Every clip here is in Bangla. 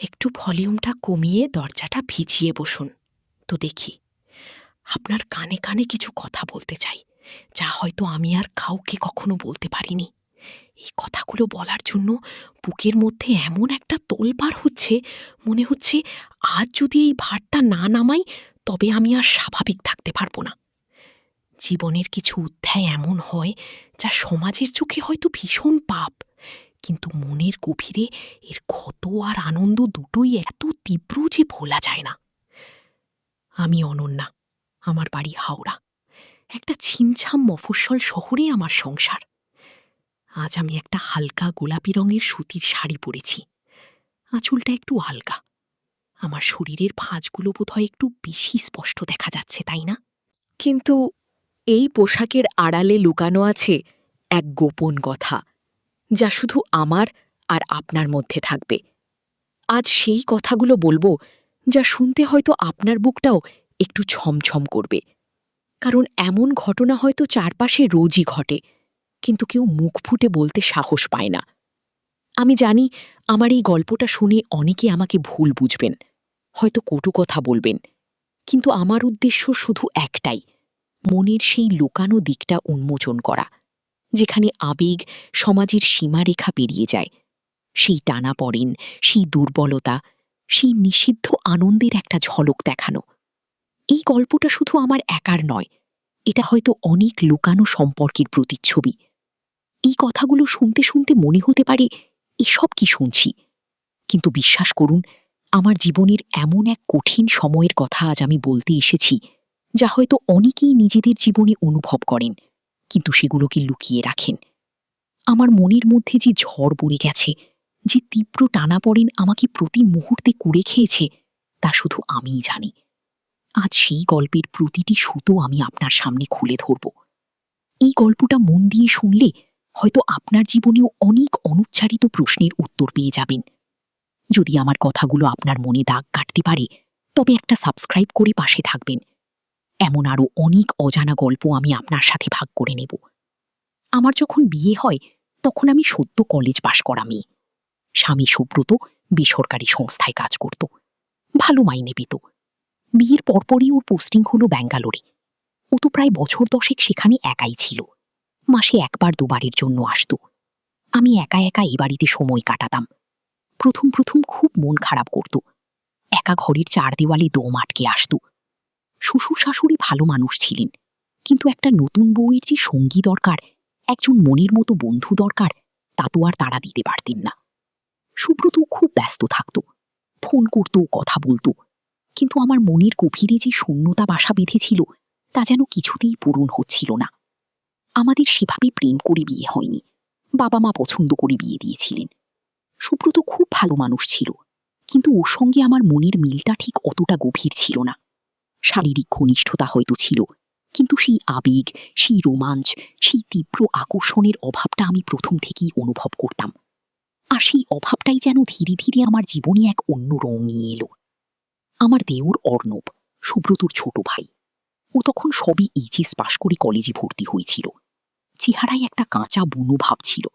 একটু ভলিউমটা কমিয়ে দরজাটা ভিজিয়ে বসুন তো দেখি। আপনার কানে কানে কিছু কথা বলতে চাই, যা হয়তো আমি আর কাউকে কখনো বলতে পারিনি। এই কথাগুলো বলার জন্য বুকের মধ্যে এমন একটা তোলপাড় হচ্ছে, মনে হচ্ছে আজ যদি এই ভারটা না নামাই তবে আমি আর স্বাভাবিক থাকতে পারবো না। জীবনের কিছু অধ্যায় এমন হয় যা সমাজের চোখে হয়তো ভীষণ পাপ, কিন্তু মনের গভীরে এর ক্ষত আর আনন্দ দুটোই এত তীব্র যে ভোলা যায় না। আমি অনন্যা, আমার বাড়ি হাওড়া। একটা ছিমছাম মফস্বল শহরে আমার সংসার। আজ আমি একটা হালকা গোলাপি রঙের সুতির শাড়ি পরেছি। আঁচলটা একটু হালকা। আমার শরীরের ভাঁজগুলো বোধহয় একটু বেশি স্পষ্ট দেখা যাচ্ছে, তাই না? কিন্তু এই পোশাকের আড়ালে লুকানো আছে এক গোপন কথা, যা শুধু আমার আর আপনার মধ্যে থাকবে। আজ সেই কথাগুলো বলবো যা শুনতে হয়তো আপনার বুকটাও একটু ছমছম করবে। কারণ এমন ঘটনা হয়তো চারপাশে রোজই ঘটে, কিন্তু কেউ মুখ ফুটে বলতে সাহস পায় না। আমি জানি আমার এই গল্পটা শুনে অনেকে আমাকে ভুল বুঝবেন, হয়তো কটু কথা বলবেন, কিন্তু আমার উদ্দেশ্য শুধু একটাই, মনের সেই লুকানো দিকটা উন্মোচন করা, যেখানে আবেগ সমাজের সীমারেখা পেরিয়ে যায়। সেই টানাপড়েন, সেই দুর্বলতা, সেই নিষিদ্ধ আনন্দের একটা ঝলক দেখানো। এই গল্পটা শুধু আমার একার নয়, এটা হয়তো অনেক লুকানো সম্পর্কের প্রতিচ্ছবি। এই কথাগুলো শুনতে শুনতে মনে হতে পারে এসব কি শুনছি, কিন্তু বিশ্বাস করুন, আমার জীবনের এমন এক কঠিন সময়ের কথা আজ আমি বলতে এসেছি, যা হয়তো অনেকেই নিজেদের জীবনে অনুভব করেন, কিন্তু সেগুলোকে লুকিয়ে রাখেন। আমার মনের মধ্যে যে ঝড় বয়ে গেছে, যে তীব্র টানাপড়েন আমাকে প্রতি মুহূর্তে কুড়ে খেয়েছে, তা শুধু আমিই জানি। আজ সেই গল্পের প্রতিটি সুতো আমি আপনার সামনে খুলে ধরব। এই গল্পটা মন দিয়ে শুনলে হয়তো আপনার জীবনেও অনেক অনুচ্চারিত প্রশ্নের উত্তর পেয়ে যাবেন। যদি আমার কথাগুলো আপনার মনে দাগ কাটতে পারে, তবে একটা সাবস্ক্রাইব করে পাশে থাকবেন। এমন আরও অনেক অজানা গল্প আমি আপনার সাথে ভাগ করে নেব। আমার যখন বিয়ে হয়, তখন আমি সদ্য কলেজ পাশ করা মেয়ে। স্বামী সুব্রত বেসরকারি সংস্থায় কাজ করত, ভালো মাইনে পেত। বিয়ের পরপরই ওর পোস্টিং হলো ব্যাঙ্গালোরে। ও তো প্রায় বছর 10 সেখানে একাই ছিল। মাসে একবার দুবারের জন্য আসত। আমি একা একা এই বাড়িতে সময় কাটাতাম। প্রথম প্রথম খুব মন খারাপ করত। একা ঘরের 4 দেওয়ালে দম আটকে আসত। শ্বশুর শাশুড়ি ভালো মানুষ ছিলেন, কিন্তু একটা নতুন বউয়ের যে সঙ্গী দরকার, একজন মনের মতো বন্ধু দরকার, তা তো আর তারা দিতে পারতেন না। সুব্রত খুব ব্যস্ত থাকত, ফোন করত, কথা বলতো, কিন্তু আমার মনের গভীরে যে শূন্যতা বাসা বেঁধেছিল, তা যেন কিছুতেই পূরণ হচ্ছিল না। আমাদের সেভাবে প্রেম করে বিয়ে হয়নি, বাবা মা পছন্দ করে বিয়ে দিয়েছিলেন। সুব্রত খুব ভালো মানুষ ছিল, কিন্তু ওর সঙ্গে আমার মনের মিলটা ঠিক অতটা গভীর ছিল না। শারীরিক ঘনিষ্ঠতা হয়তো ছিল, কিন্তু সেই আবেগ, সেই রোমাঞ্চ, সেই তীব্র আকর্ষণের অভাবটা আমি প্রথম থেকেই অনুভব করতাম। আর সেই অভাবটাই যেন ধীরে ধীরে আমার জীবনে এক অন্য রং নিয়ে এলো। আমার দেওর অর্ণব, সুব্রতর ছোট ভাই। ও তখন সবই এইচএস পাশ করে কলেজে ভর্তি হয়েছিল। চেহারায় একটা কাঁচা বুনো ভাব ছিল।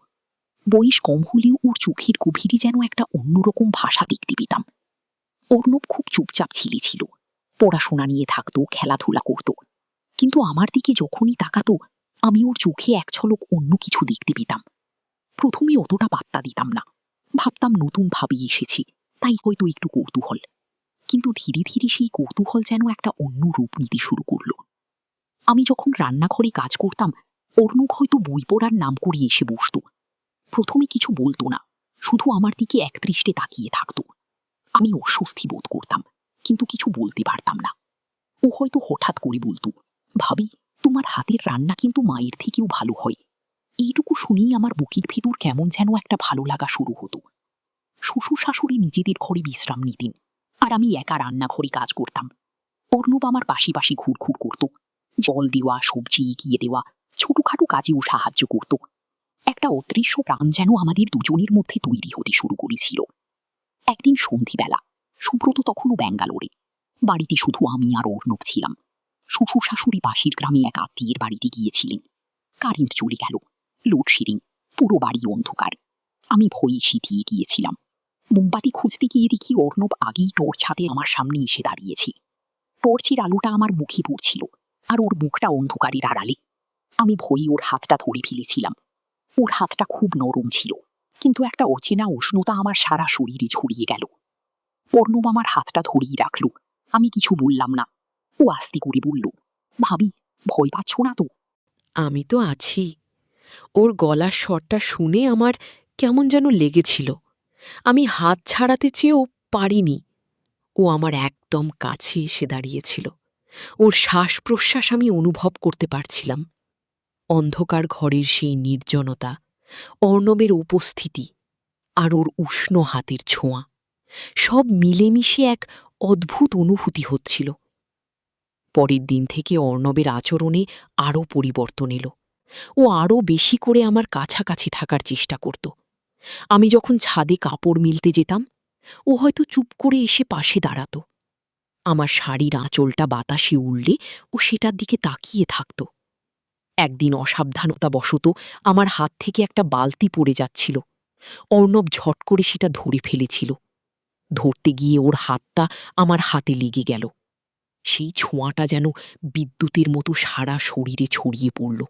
বয়স কম হলেও ওর চোখের গভীরে যেন একটা অন্যরকম ভাষা দেখতে পেতাম। অর্ণব খুব চুপচাপ ছেলে ছিল, পড়াশোনা নিয়ে থাকতো, খেলাধুলা করত, কিন্তু আমার দিকে যখনই তাকাতো, আমি ওর চোখে এক ঝলক অন্য কিছু দেখতে পেতাম। প্রথমে অতটা পাত্তা দিতাম না, ভাবতাম নতুন ভাবে এসেছি, তাই হয়তো একটু কৌতূহল। কিন্তু ধীরে ধীরে সেই কৌতূহল যেন একটা অন্য রূপ নিতে শুরু করলো। আমি যখন রান্নাঘরে কাজ করতাম, অর্ণব হয়তো বই পড়ার নাম করে এসে বসত। প্রথমে কিছু বলতো না, শুধু আমার দিকে একদৃষ্টে তাকিয়ে থাকতো। আমি অস্বস্তি বোধ করতাম, কিন্তু কিছু বলতে পারতাম না। ও হয়তো হঠাৎ করে বলতো, ভাবি, তোমার হাতের রান্না কিন্তু মায়ের থেকেও ভালো হয়। এইটুকু শুনেই আমার বুকের ভেতর কেমন যেন একটা ভালো লাগা শুরু হতো। শ্বশুর শাশুড়ি নিজেদের ঘরে বিশ্রাম নিতেন, আর আমি একা রান্নাঘরে কাজ করতাম। অর্ণব আমার পাশে পাশে ঘুরঘুর করত, জল দেওয়া, সবজি এগিয়ে দেওয়া, ছোটখাটো কাজেও সাহায্য করত। একটা অদৃশ্য প্রাণ যেন আমাদের দুজনের মধ্যে তৈরি হতে শুরু করেছিল। একদিন সন্ধিবেলা, সুব্রত তখনও ব্যাঙ্গালোরে। বাড়িতে শুধু আমি আর অর্ণব ছিলাম। শ্বশুর শাশুড়ি পাশের গ্রামে এক আত্মীয়ের বাড়িতে গিয়েছিলেন। কারেন্ট চলে গেল, লোডশেডিং, পুরো বাড়ি অন্ধকার। আমি ভয়ে সিঁথিয়ে গিয়েছিলাম। মোমবাতি খুঁজতে গিয়ে দেখি অর্ণব আগেই টর্চ হাতে আমার সামনে এসে দাঁড়িয়েছে। টর্চের আলোটা আমার মুখে পড়ছিল, আর ওর মুখটা অন্ধকারের আড়ালে। আমি ভয়ে ওর হাতটা ধরে ফেলেছিলাম। ওর হাতটা খুব নরম ছিল, কিন্তু একটা অচেনা উষ্ণতা আমার সারা শরীরে ছড়িয়ে গেল। অর্ণব আমার হাতটা ধরেই রাখল। আমি কিছু বললাম না। ও আস্তে করে বলল, ভাবি, ভয় পাচ্ছ না তো? আমি তো আছি। ওর গলার স্বরটা শুনে আমার কেমন যেন লেগেছিল। আমি হাত ছাড়াতে চেয়েও পারিনি। ও আমার একদম কাছে এসে দাঁড়িয়েছিল। ওর শ্বাস প্রশ্বাস আমি অনুভব করতে পারছিলাম। অন্ধকার ঘরের সেই নির্জনতা, অর্ণবের উপস্থিতি আর ওর উষ্ণ হাতের ছোঁয়া, সব মিলেমিশে এক অদ্ভুত অনুভূতি হচ্ছিল। পরের দিন থেকে অর্ণবের আচরণে আরও পরিবর্তন এলো। ও আরও বেশি করে আমার কাছাকাছি থাকার চেষ্টা করত। আমি যখন ছাদে কাপড় মিলতে যেতাম, ও হয়তো চুপ করে এসে পাশে দাঁড়াত। আমার শাড়ির আঁচলটা বাতাসে উড়লে ও সেটার দিকে তাকিয়ে থাকত। একদিন অসাবধানতাবশত আমার হাত থেকে একটা বালতি পড়ে যাচ্ছিল। অর্ণব ঝট করে সেটা ধরে ফেলেছিল। ধরতে গিয়ে ওর হাতটা আমার হাতে লেগে গেল। সেই ছোঁয়াটা যেন বিদ্যুতের মতো সারা শরীরে ছড়িয়ে পড়ল।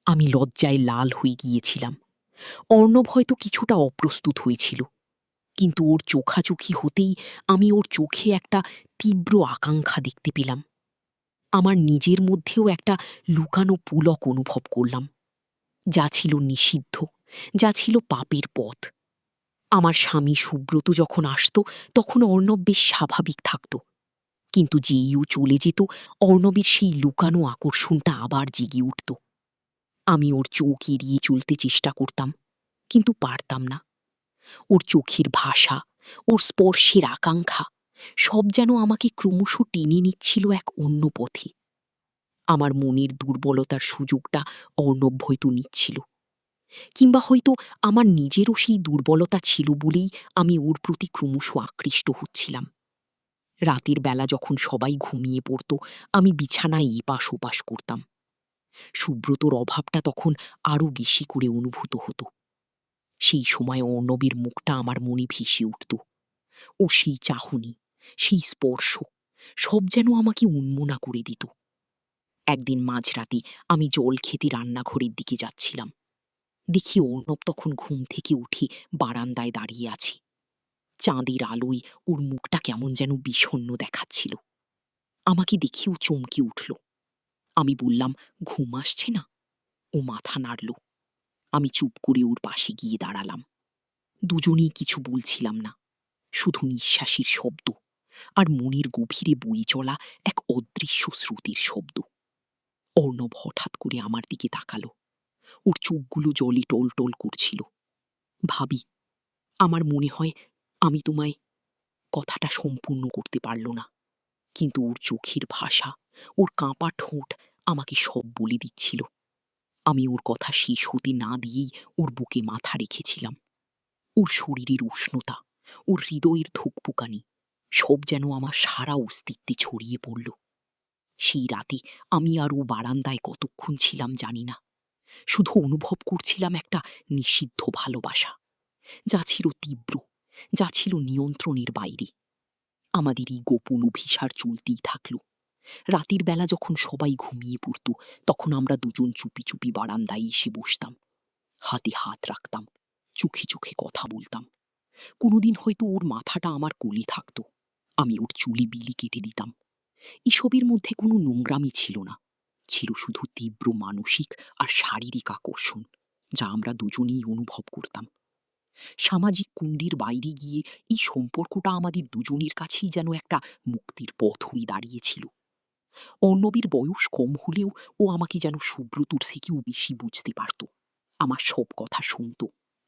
আমি লজ্জায় লাল হয়ে গিয়েছিলাম। অর্ণব হয়তো কিছুটা অপ্রস্তুত হয়েছিল, কিন্তু ওর চোখাচোখি হতেই আমি ওর চোখে একটা তীব্র আকাঙ্ক্ষা দেখতে পেলাম। আমার নিজের মধ্যেও একটা লুকানো পুলক অনুভব করলাম, যা ছিল নিষিদ্ধ, যা ছিল পাপের পথ। আমার স্বামী সুব্রত যখন আসত, তখন অর্ণব বেশ স্বাভাবিক থাকত, কিন্তু যেই ও চলে যেত, অর্ণবের সেই লুকানো আকর্ষণটা আবার জেগে উঠত। আমি ওর চোখ এড়িয়ে চলতে চেষ্টা করতাম, কিন্তু পারতাম না। ওর চোখের ভাষা, ওর স্পর্শের আকাঙ্ক্ষা, সব যেন আমাকে ক্রমশ টেনে নিচ্ছিল এক অন্য পথে। আমার মনের দুর্বলতার সুযোগটা অর্ণব হয়তো নিচ্ছিল, কিংবা হয়তো আমার নিজেরও সেই দুর্বলতা ছিল বলেই আমি ওর প্রতি ক্রমশ আকৃষ্ট হচ্ছিলাম। রাতের বেলা যখন সবাই ঘুমিয়ে পড়ত, আমি বিছানায় এপাশ ওপাশ করতাম। সুব্রতর অভাবটা তখন আরও বেশি করে অনুভূত হতো। সেই সময় অর্ণবের মুখটা আমার মনে ভেসে উঠত। ও সেই চাহনি, সেই স্পর্শ, সব যেন আমাকে উন্মনা করে দিত। একদিন মাঝরাতে আমি জল খেতে রান্নাঘরের দিকে যাচ্ছিলাম। দেখি অর্ণব তখন ঘুম থেকে উঠে বারান্দায় দাঁড়িয়ে আছে। চাঁদের আলোয় ওর মুখটা কেমন যেন বিষণ্ণ দেখাচ্ছিল। আমাকে দেখেও চমকে উঠল। আমি বললাম, ঘুম আসছে না? ও মাথা নাড়ল। আমি চুপ করে ওর পাশে গিয়ে দাঁড়ালাম। দুজনেই কিছু বলছিলাম না, শুধু নিঃশ্বাসের শব্দ আর মনের গভীরে বয়ে চলা এক অদৃশ্য স্রোতের শব্দ। অর্ণব হঠাৎ করে আমার দিকে তাকালো। ওর চোখগুলো জলে টলটল করছিল। ভাবি, আমার মনে হয় আমি তোমায়... কথাটা সম্পূর্ণ করতে পারল না, কিন্তু ওর চোখের ভাষা, ওর কাঁপা ঠোঁট আমাকে সব বলে দিচ্ছিল। আমি ওর কথা শেষ হতে না দিয়েই ওর বুকে মাথা রেখেছিলাম। ওর শরীরের উষ্ণতা, ওর হৃদয়ের ধুকপুকানি, সব যেন আমার সারা অস্তিত্বে ছড়িয়ে পড়ল। সেই রাতে আমি আর ও বারান্দায় কতক্ষণ ছিলাম জানি না। শুধু অনুভব করছিলাম একটা নিষিদ্ধ ভালোবাসা, যা ছিল তীব্র, যা ছিল নিয়ন্ত্রণের বাইরে। আমাদের এই গোপন অভিসার চলতেই থাকল। রাতের বেলা যখন সবাই ঘুমিয়ে পড়ত, তখন আমরা দুজন চুপি চুপি বারান্দায় এসে বসতাম। হাতে হাত রাখতাম, চোখে চোখে কথা বলতাম। কোনোদিন হয়তো ওর মাথাটা আমার কোলে থাকত, আমি ওর চুলে বিলি কেটে দিতাম। এসবের মধ্যে কোনো নোংরামি ছিল না, ছিল শুধু তীব্র মানসিক আর শারীরিক আকর্ষণ, যা আমরা দুজনেই অনুভব করতাম। সামাজিক কুণ্ডির বাইরে গিয়ে এই সম্পর্কটা আমাদের দুজনের কাছেই যেন একটা মুক্তির পথ হয়ে দাঁড়িয়েছিল। অর্ণবের বয়স কম হলেও ও আমাকে যেন সুব্রতর থেকেও বেশি বুঝতে পারত। আমার সব কথা শুনত,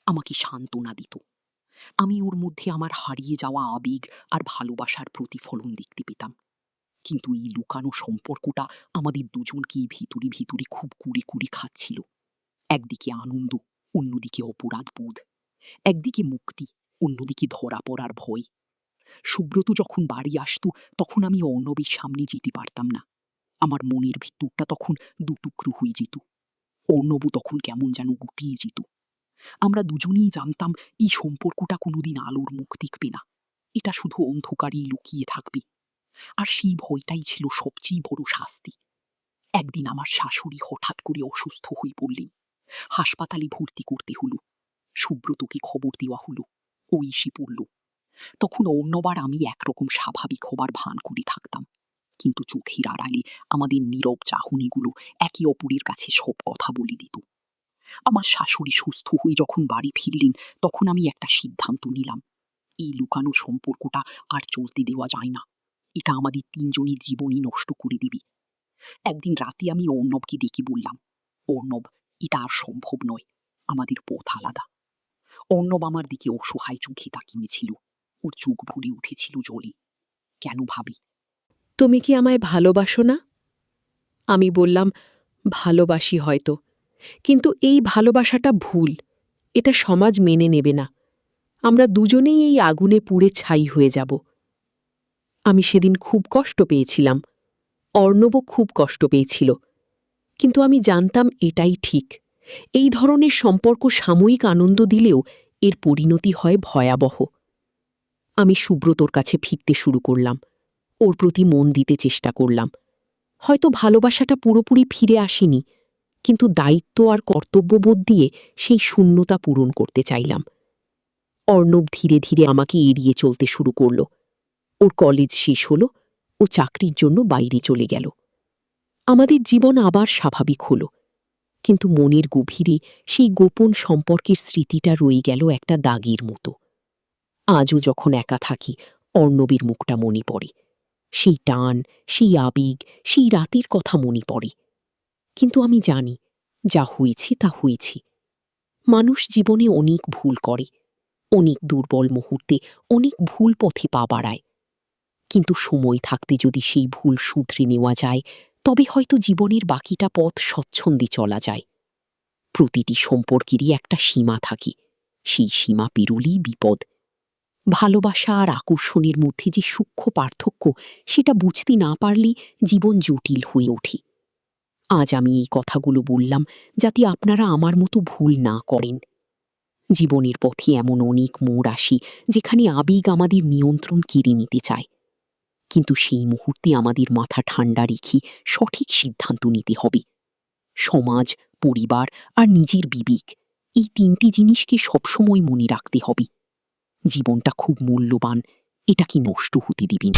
আমাকে সান্ত্বনা দিত। আমি ওর মধ্যে আমার হারিয়ে যাওয়া আবেগ আর ভালোবাসার প্রতিফলন দেখতে পেতাম। কিন্তু এই লুকানো সম্পর্কটা আমাদের দুজনকে ভিতরে ভিতরে খুব কুড়ে কুড়ে খাচ্ছিল। একদিকে আনন্দ, অন্যদিকে অপরাধ বোধ। একদিকে মুক্তি, অন্যদিকে ধরা পড়ার ভয়। সুব্রত যখন বাড়ি আসতো, তখন আমি অর্ণবের সামনে যেতে পারতাম না। আমার মনের ভিতরটা তখন দুটুকরো হয়ে যেত। অর্ণব তখন কেমন যেন গুটিয়ে যেত। আমরা দুজনেই জানতাম এই সম্পর্কটা কোনোদিন আলোর মুখ দেখবে না, এটা শুধু অন্ধকারেই লুকিয়ে থাকবে। আর সেই ভয়টাই ছিল সবচেয়ে বড় শাস্তি। একদিন আমার শাশুড়ি হঠাৎ করে অসুস্থ হয়ে পড়লেন। হাসপাতালে ভর্তি করতে হলো। সুব্রতকে খবর দেওয়া হলো। ও এসে পড়ল। তখন অন্যবার আমি একরকম স্বাভাবিক হবার ভান করে থাকতাম, কিন্তু চোখের আড়ালে আমাদের নীরব চাহনিগুলো একে অপরের কাছে সব কথা বলে দিত। আমার শাশুড়ি সুস্থ হয়ে যখন বাড়ি ফিরলেন, তখন আমি একটা সিদ্ধান্ত নিলাম। এই লুকানো সম্পর্কটা আর চলতে দেওয়া যায় না। এটা আমাদের তিনজনের জীবনই নষ্ট করে দিবে। একদিন রাতে আমি অর্ণবকে ডেকে বললাম, অর্ণব, এটা আর সম্ভব নয়, আমাদের পথ আলাদা। অর্ণব আমার দিকে অসহায় চোখে তাকিয়েছিল। ওর চোখ ভরে উঠেছিল জলে। কেন ভাবি? তুমি কি আমায় ভালোবাসো না? আমি বললাম, ভালোবাসি হয়তো, কিন্তু এই ভালোবাসাটা ভুল। এটা সমাজ মেনে নেবে না। আমরা দুজনেই এই আগুনে পুড়ে ছাই হয়ে যাব। আমি সেদিন খুব কষ্ট পেয়েছিলাম, অর্ণবও খুব কষ্ট পেয়েছিল, কিন্তু আমি জানতাম এটাই ঠিক। এই ধরনের সম্পর্ক সাময়িক আনন্দ দিলেও এর পরিণতি হয় ভয়াবহ। আমি সুব্রতর কাছে ফিরতে শুরু করলাম, ওর প্রতি মন দিতে চেষ্টা করলাম। হয়তো ভালোবাসাটা পুরোপুরি ফিরে আসেনি, কিন্তু দায়িত্ব আর কর্তব্যবোধ দিয়ে সেই শূন্যতা পূরণ করতে চাইলাম। অর্ণব ধীরে ধীরে আমাকে এড়িয়ে চলতে শুরু করল। ওর কলেজ শেষ হল, ও চাকরির জন্য বাইরে চলে গেল। আমাদের জীবন আবার স্বাভাবিক হল, কিন্তু মনের গভীরে সেই গোপন সম্পর্কের স্মৃতিটা রয়ে গেল একটা দাগের মতো। আজও যখন একা থাকি, অর্ণবের মুখটা মনে পড়ে। সেই টান, সেই আবেগ, সেই রাতের কথা মনে পড়ে। কিন্তু আমি জানি, যা হয়েছে তা হয়েছে। মানুষ জীবনে অনেক ভুল করে, অনেক দুর্বল মুহূর্তে অনেক ভুল পথে পা বাড়ায়। কিন্তু সময় থাকতে যদি সেই ভুল শুধরে নেওয়া যায়, তবে হয়তো জীবনের বাকিটা পথ স্বচ্ছন্দে চলা যায়। প্রতিটি সম্পর্কেরই একটা সীমা থাকে, সেই সীমা পেরোলেই বিপদ। ভালোবাসা আর আকর্ষণের মধ্যে যে সূক্ষ্ম পার্থক্য, সেটা বুঝতে না পারলে জীবন জটিল হয়ে ওঠে। আজ আমি এই কথাগুলো বললাম যাতে আপনারা আমার মতো ভুল না করেন। জীবনের পথে এমন অনেক মোড় আসে যেখানে আবেগ আমাদের নিয়ন্ত্রণ কেড়ে নিতে চায়, কিন্তু সেই মুহূর্তে আমাদের মাথা ঠান্ডা রেখে সঠিক সিদ্ধান্ত নিতে হবে। সমাজ, পরিবার আর নিজের বিবেক, এই তিনটি জিনিসকে সবসময় মনে রাখতে হবে। জীবনটা খুব মূল্যবান, এটাকে নষ্ট হতে দিবেন।